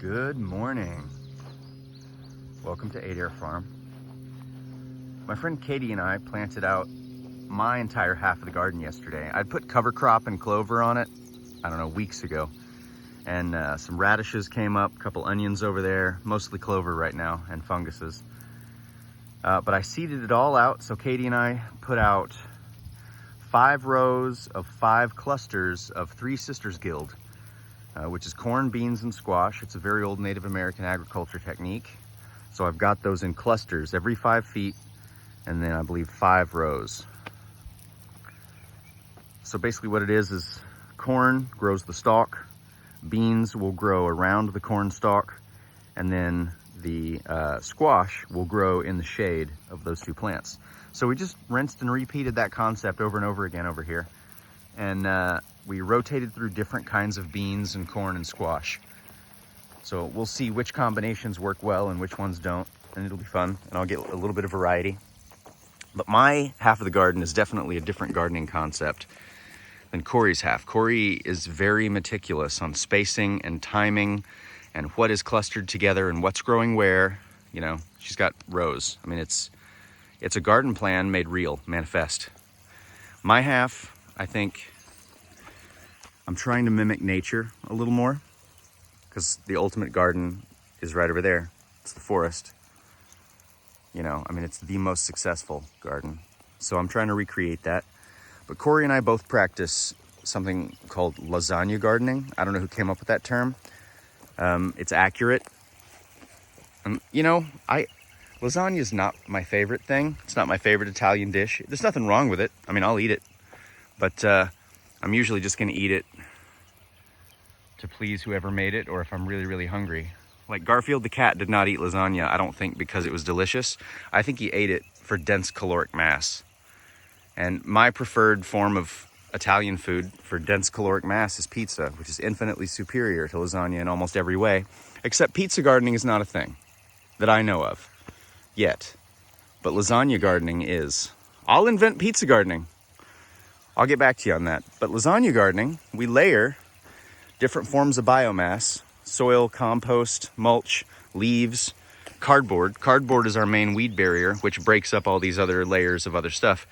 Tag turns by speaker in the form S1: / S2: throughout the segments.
S1: Good morning. Welcome to Adair Farm. My friend Katie and I planted out my entire half of the garden yesterday. I'd put cover crop and clover on it, I don't know, weeks ago. And some radishes came up, a couple onions over there, mostly clover right now, and funguses. But I seeded it all out, so Katie and I put out 5 rows of 5 clusters of Three Sisters Guild, which is corn, beans, and squash. It's a very old Native American agriculture technique. So I've got those in clusters every 5 feet, and then I believe 5 rows. So basically what it is corn grows the stalk, beans will grow around the corn stalk, and then the squash will grow in the shade of those 2 plants. So we just rinsed and repeated that concept over and over again over here. And we rotated through different kinds of beans and corn and squash. So we'll see which combinations work well and which ones don't, and it'll be fun, and I'll get a little bit of variety. But my half of the garden is definitely a different gardening concept than Corey's half. Corey is very meticulous on spacing and timing and what is clustered together and what's growing where. You know, she's got rows. I mean, it's a garden plan made real, manifest. My half, I think I'm trying to mimic nature a little more, because the ultimate garden is right over there. It's the forest. You know, I mean, it's the most successful garden. So I'm trying to recreate that. But Corey and I both practice something called lasagna gardening. I don't know who came up with that term. It's accurate. You know, lasagna is not my favorite thing. It's not my favorite Italian dish. There's nothing wrong with it. I mean, I'll eat it. But I'm usually just going to eat it to please whoever made it, or if I'm really, really hungry. Like Garfield the cat did not eat lasagna, I don't think, because it was delicious. I think he ate it for dense caloric mass. And my preferred form of Italian food for dense caloric mass is pizza, which is infinitely superior to lasagna in almost every way. Except pizza gardening is not a thing that I know of yet. But lasagna gardening is. I'll invent pizza gardening. I'll get back to you on that. But lasagna gardening, we layer different forms of biomass: soil, compost, mulch, leaves, cardboard. Cardboard is our main weed barrier, which breaks up all these other layers of other stuff.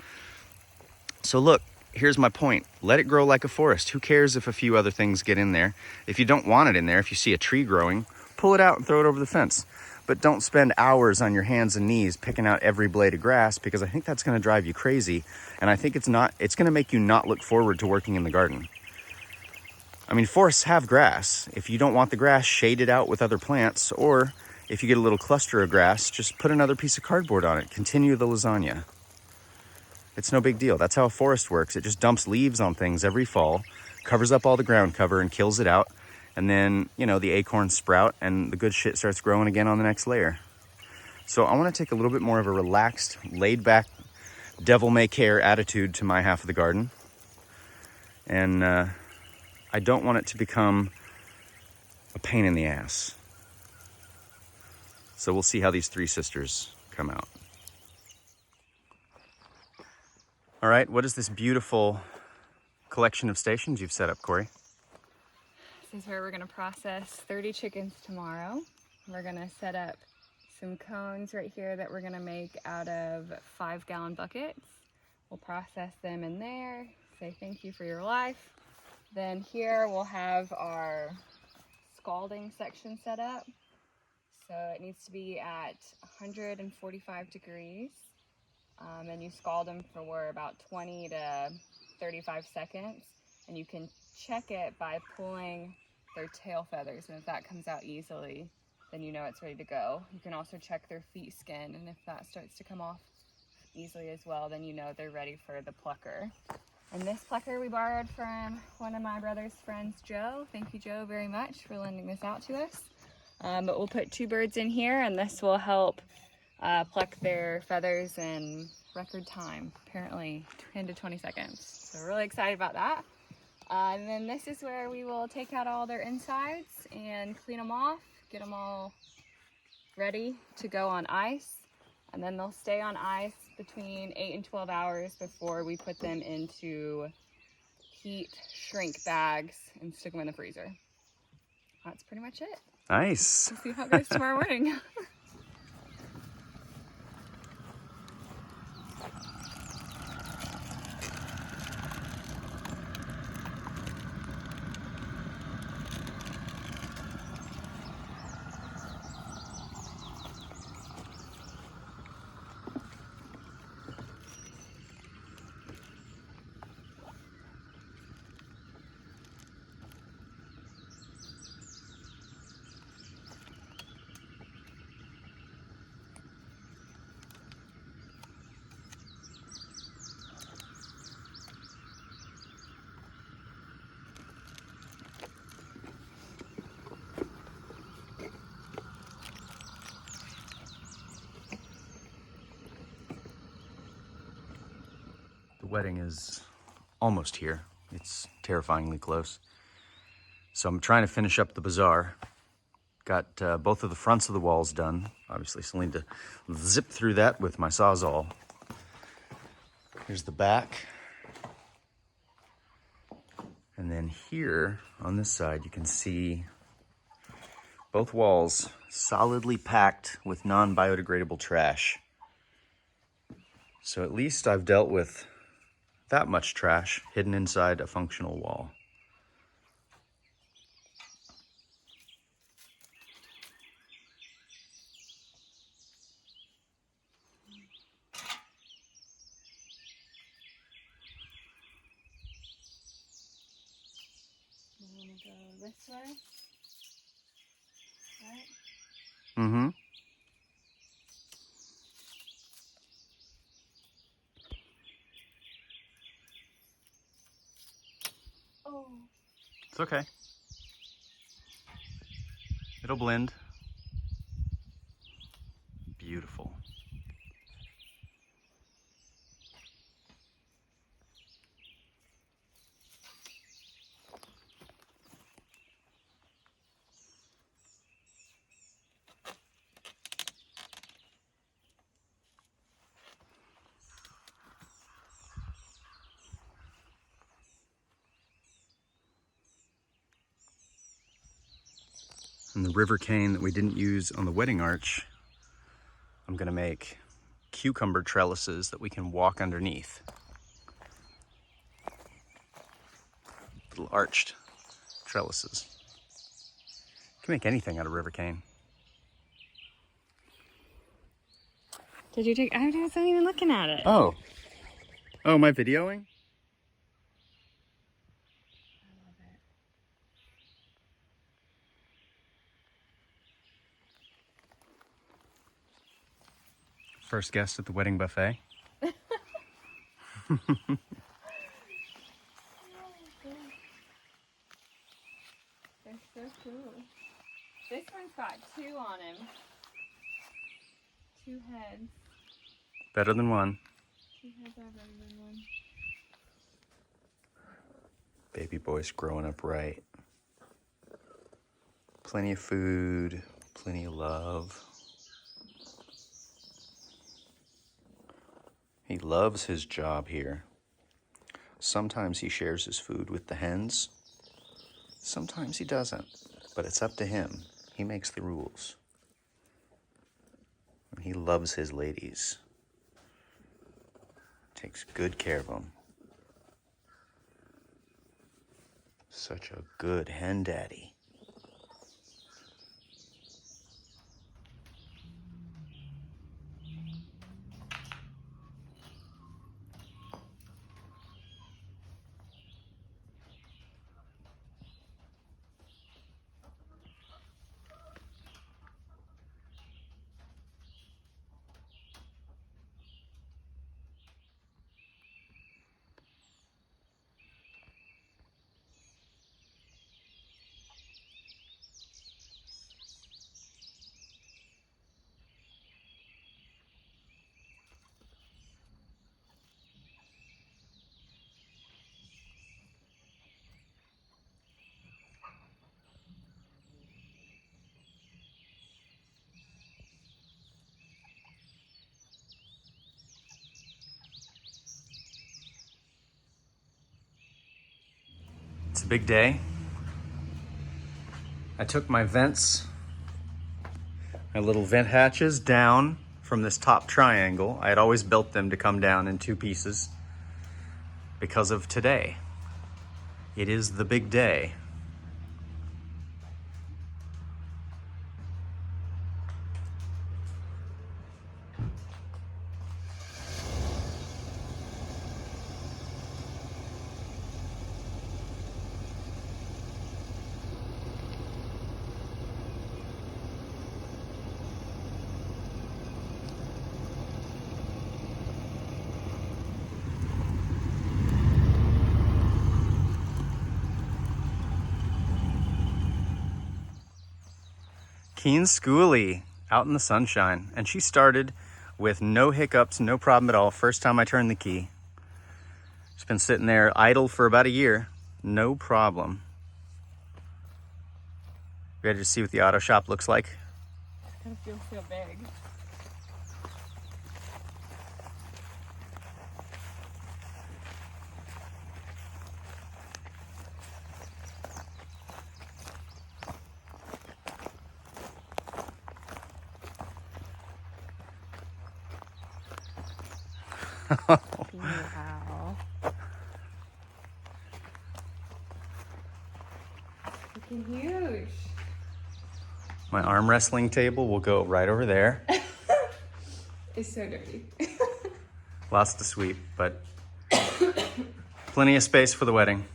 S1: So look, here's my point. Let it grow like a forest. Who cares if a few other things get in there? If you don't want it in there, if you see a tree growing, pull it out and throw it over the fence. But don't spend hours on your hands and knees picking out every blade of grass, because I think that's going to drive you crazy. And I think it's going to make you not look forward to working in the garden. I mean, forests have grass. If you don't want the grass, shade it out with other plants. Or if you get a little cluster of grass, just put another piece of cardboard on it. Continue the lasagna. It's no big deal. That's how a forest works. It just dumps leaves on things every fall, covers up all the ground cover and kills it out. And then, you know, the acorns sprout and the good shit starts growing again on the next layer. So I want to take a little bit more of a relaxed, laid-back, devil-may-care attitude to my half of the garden. And I don't want it to become a pain in the ass. So we'll see how these 3 sisters come out. All right, what is this beautiful collection of stations you've set up, Corey?
S2: This is where we're going to process 30 chickens tomorrow. We're going to set up some cones right here that we're going to make out of 5-gallon buckets. We'll process them in there, say thank you for your life. Then here we'll have our scalding section set up. So it needs to be at 145 degrees. And you scald them for about 20 to 35 seconds. And you can check it by pulling their tail feathers. And if that comes out easily, then you know it's ready to go. You can also check their feet skin. And if that starts to come off easily as well, then you know they're ready for the plucker. And this plucker we borrowed from one of my brother's friends, Joe. Thank you, Joe, very much for lending this out to us. But we'll put 2 birds in here, and this will help pluck their feathers in record time, apparently 10 to 20 seconds. So we're really excited about that. And then this is where we will take out all their insides and clean them off, get them all ready to go on ice. And then they'll stay on ice between 8 and 12 hours before we put them into heat shrink bags and stick them in the freezer. that's pretty much it.
S1: Nice.
S2: We'll see how it goes tomorrow morning.
S1: The wedding is almost here. It's terrifyingly close. So I'm trying to finish up the bazaar. Got both of the fronts of the walls done. Obviously, still need to zip through that with my Sawzall. Here's the back. And then here on this side, you can see both walls solidly packed with non-biodegradable trash. So at least I've dealt with that much trash hidden inside a functional wall.
S2: You want to go this way? Right?
S1: Mm-hmm.
S2: Oh.
S1: It's okay. It'll blend. Beautiful. And the river cane that we didn't use on the wedding arch, I'm gonna make cucumber trellises that we can walk underneath. Little arched trellises. You can make anything out of river cane.
S2: Did you take? I wasn't even looking at it.
S1: Oh. Oh, am I videoing?
S2: I love it.
S1: First guest at the wedding buffet.
S2: They're so cool. This one's got 2 on him. 2 heads.
S1: Better than one.
S2: 2 heads are better than one.
S1: Baby boy's growing up right. Plenty of food, plenty of love. He loves his job here. Sometimes he shares his food with the hens. Sometimes he doesn't, but it's up to him. He makes the rules. And he loves his ladies. Takes good care of them. Such a good hen daddy. It's a big day. I took my vents, my little vent hatches down from this top triangle. I had always built them to come down in 2 pieces because of today. It is the big day. Keen Schoolie out in the sunshine, and she started with no hiccups, no problem at all. First time I turned the key. It's been sitting there idle for about a year, no problem. Ready to see what the auto shop looks like?
S2: It's gonna feel so big. Wow. Looking huge.
S1: My arm wrestling table will go right over there.
S2: It's so dirty.
S1: Lots to sweep, but plenty of space for the wedding.